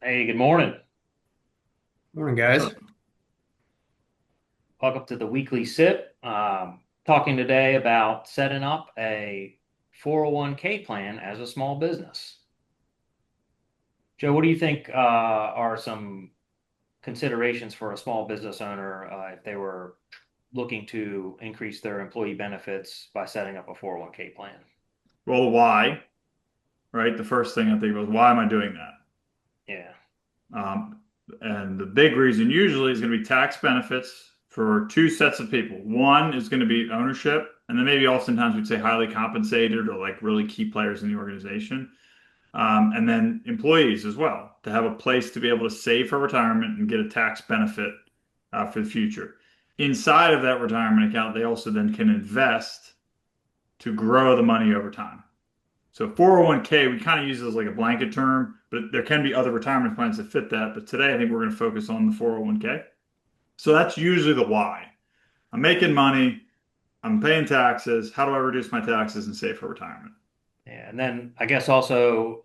Hey, good morning. Morning, What's guys. up? Welcome to the weekly sip. Talking today about setting up a 401k plan as a small business. Joe, what do you think are some considerations for a small business owner if they were looking to increase their employee benefits by setting up a 401k plan? Well, why, right? The first thing I think was, why am I doing that? Yeah, Um, and the big reason usually is going to be tax benefits for two sets of people. One is going to be ownership, and then maybe oftentimes we'd say highly compensated or like really key players in the organization. And then employees as well, to have a place to be able to save for retirement and get a tax benefit for the future. Inside of that retirement account, they also then can invest to grow the money over time. So 401k, we kind of use it as like a blanket term, but there can be other retirement plans that fit that. But today, I think we're going to focus on the 401k. So that's usually the why. I'm making money, I'm paying taxes. How do I reduce my taxes and save for retirement? yeah. And then I guess also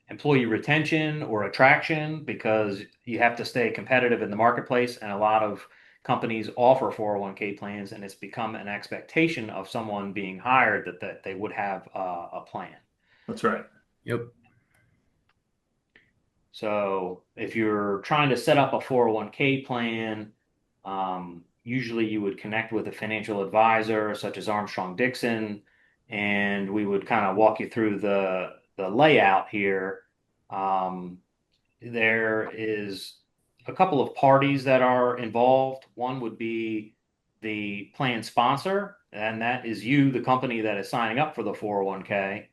employee retention or attraction because you have to stay competitive in the marketplace, and a lot of companies offer 401k plans, and it's become an expectation of someone being hired that they would have a plan. That's right. Yep. So if you're trying to set up a 401k plan, usually you would connect with a financial advisor such as Armstrong Dixon, and we would kind of walk you through the layout here. Um, there is a couple of parties that are involved. One would be the plan sponsor, and that is you, the company that is signing up for the 401k.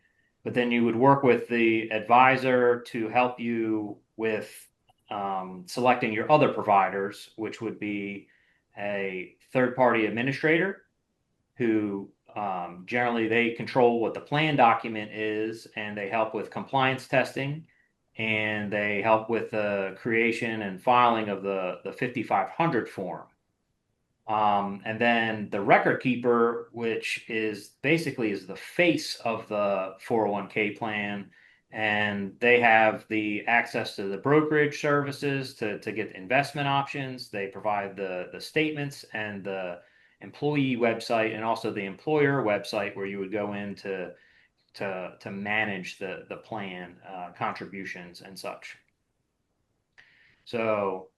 But then you would work with the advisor to help you with selecting your other providers, which would be a third party administrator who generally they control what the plan document is and they help with compliance testing and they help with the creation and filing of the 5500 form. And then the record keeper, which is basically is the face of the 401k plan, and they have the access to the brokerage services to get investment options. They provide the statements and the employee website and also the employer website where you would go in to manage the plan contributions and such. So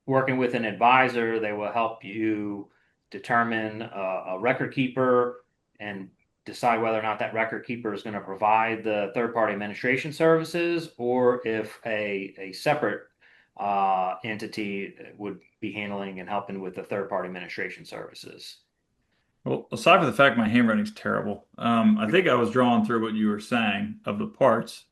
working with an advisor, they will help you determine a record keeper and decide whether or not that record keeper is going to provide the third party administration services or if a separate entity would be handling and helping with the third party administration services. Well, aside from the fact my handwriting's terrible, I think I was drawing through what you were saying of the parts.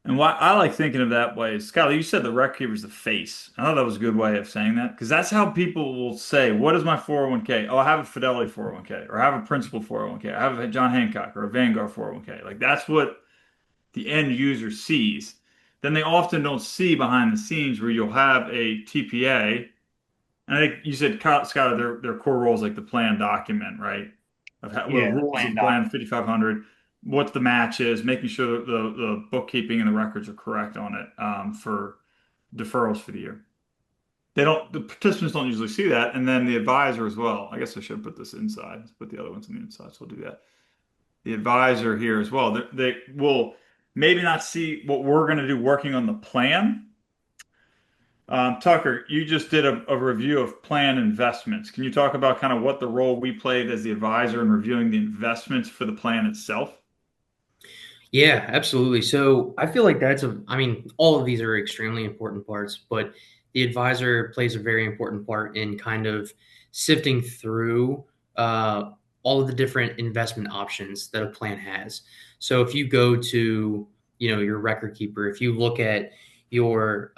And why I like thinking of that way is, Skylar, you said the record keeper's the face. I thought that was a good way of saying that because that's how people will say, "What is my 401k?" Oh, I have a Fidelity 401k, or I have a Principal 401k, I have a John Hancock or a Vanguard 401k. Like that's what the end user sees. Then they often don't see behind the scenes where you'll have a TPA. And I think you said, Skylar, their core role is like the plan document, right? Of how, the Yeah, the rules of plan the plan document. 5500, what the match is, making sure that the bookkeeping and the records are correct on it for deferrals for the year. The participants don't usually see that. And then the advisor as well. I guess I should put this inside, put the other ones on the inside. So we'll do that. The advisor here as well. They will maybe not see what we're going to do working on the plan. Tucker, you just did a review of plan investments. Can you talk about kind of what the role we played as the advisor in reviewing the investments for the plan itself? Yeah, absolutely. So I feel like I mean, all of these are extremely important parts, but the advisor plays a very important part in kind of sifting through all of the different investment options that a plan has. So if you go to, your record keeper, if you look at your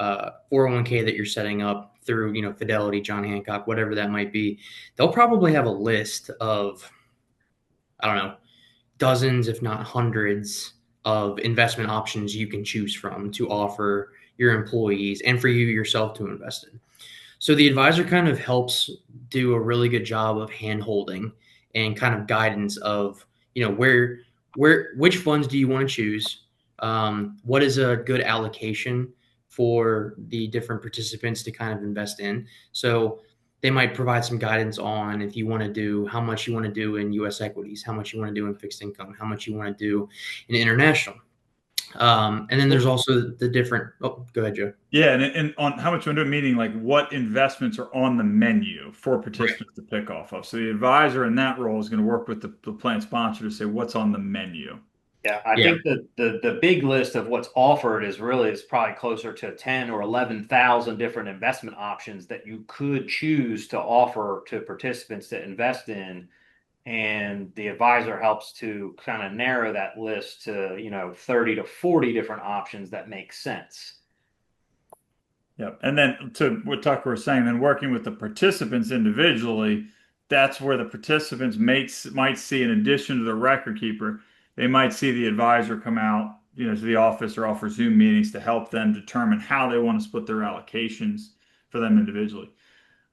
401k that you're setting up through, Fidelity, John Hancock, whatever that might be, they'll probably have a list of, I don't know, dozens, if not hundreds, of investment options you can choose from to offer your employees and for you yourself to invest in. So the advisor kind of helps do a really good job of hand holding and kind of guidance of, where which funds do you want to choose? What is a good allocation for the different participants to kind of invest in? So they might provide some guidance on if you want to do how much you want to do in U.S. equities, how much you want to do in fixed income, how much you want to do in international. And then there's Well, also the different. Oh, go ahead, Joe. yeah, and on how much you want to do, meaning like what investments are on the menu for Right. participants to pick off of. So the advisor in that role is going to work with the plan sponsor to say what's on the menu. Yeah, I Yeah. think the big list of what's offered is probably closer to 10 or 11,000 different investment options that you could choose to offer to participants to invest in. And the advisor helps to kind of narrow that list to, 30 to 40 different options that make sense. Yep. And then to what Tucker was saying, then working with the participants individually, that's where the participants might see, in addition to the record keeper, they might see the advisor come out, to the office or offer Zoom meetings to help them determine how they want to split their allocations for them individually.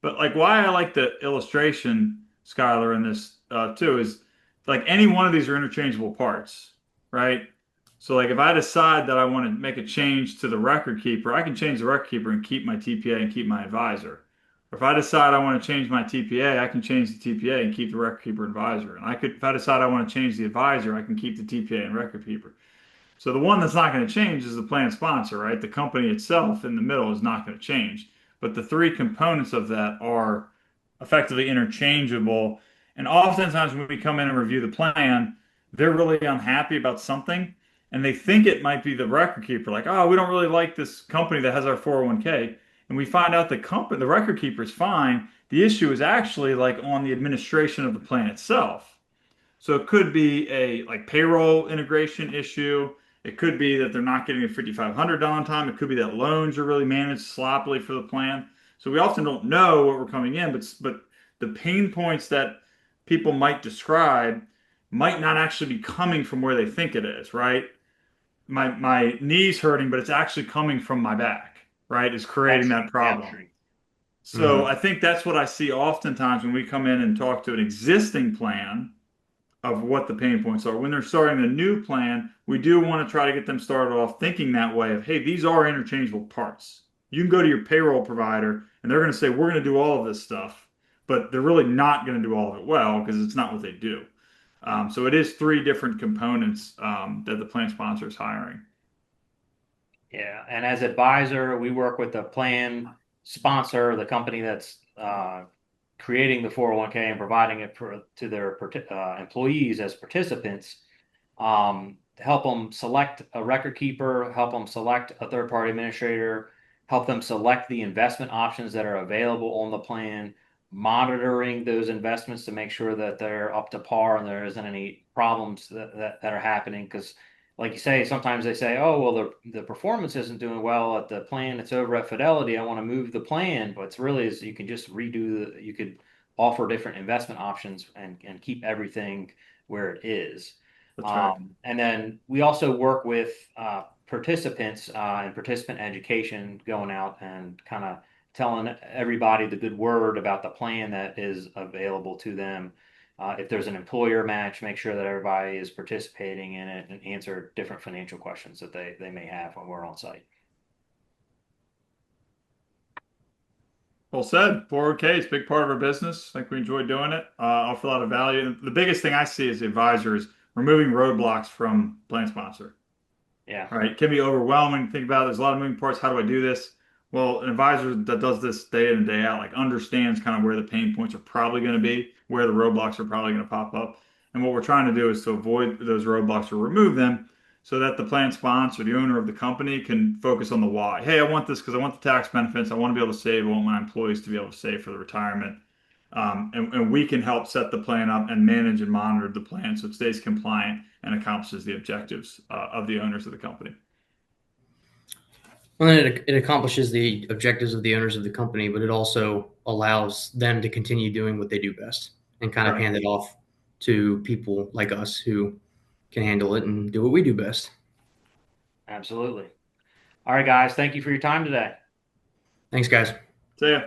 But like why I like the illustration, Skylar, in this too, is like any one of these are interchangeable parts, right? So like if I decide that I want to make a change to the record keeper, I can change the record keeper and keep my TPA and keep my advisor. Or if I decide I want to change my TPA, I can change the TPA and keep the record keeper advisor. And if I decide I want to change the advisor, I can keep the TPA and record keeper. So the one that's not going to change is the plan sponsor, right? The company itself in the middle is not going to change. But the three components of that are effectively interchangeable. And oftentimes when we come in and review the plan, they're really unhappy about something and they think it might be the record keeper, like, oh, we don't really like this company that has our 401k. And we find out the record keeper is fine. The issue is actually like on the administration of the plan itself. So it could be a like payroll integration issue. It could be that they're not getting a 5,500 done on time. It could be that loans are really managed sloppily for the plan. So we often don't know what we're coming in, but the pain points that people might describe might not actually be coming from where they think it is, right? My knee's hurting, but it's actually coming from my back, right? Is creating that The problem. hamstring. So Hmm. I think that's what I see oftentimes when we come in and talk to an existing plan of what the pain points are. When they're starting a new plan, we do want to try to get them started off thinking that way of, hey, these are interchangeable parts. You can go to your payroll provider and they're going to say, we're going to do all of this stuff, but they're really not going to do all of it well because it's not what they do. So it is three different components that the plan sponsor is hiring. Yeah, and as advisor, we work with the plan sponsor, the company that's creating the 401k and providing it to their employees as participants, to help them select a record keeper, help them select a third party administrator, help them select the investment options that are available on the plan, monitoring those investments to make sure that they're up to par and there isn't any problems that are happening. Because, like you say, sometimes they say, oh, well, the performance isn't doing well at the plan. It's over at Fidelity. I want to move the plan. But it's really is you can just you could offer different investment options and keep everything where it is. That's right. And then we also work with participants and participant education, going out and kind of telling everybody the good word about the plan that is available to them. If there's an employer match, make sure that everybody is participating in it and answer different financial questions that they may have when we're on site. Well said. 401k is a big part of our business. I think we enjoy doing it. Offer a lot of value. And the biggest thing I see as the advisor is removing roadblocks from plan sponsor. Yeah, All right, it can be overwhelming to think about. There's a lot of moving parts. How do I do this? Well, an advisor that does this day in and day out, like understands kind of where the pain points are probably going to be, where the roadblocks are probably going to pop up. And what we're trying to do is to avoid those roadblocks or remove them so that the plan sponsor, the owner of the company, can focus on the why. Hey, I want this because I want the tax benefits. I want to be able to save. I want my employees to be able to save for the retirement. And we can help set the plan up and manage and monitor the plan so it stays compliant and accomplishes the objectives of the owners of the company. Well, then it accomplishes the objectives of the owners of the company, but it also allows them to continue doing what they do best and kind of Right. hand it off to people like us who can handle it and do what we do best. absolutely. All right, guys, thank you for your time today. Thanks, guys. So yeah.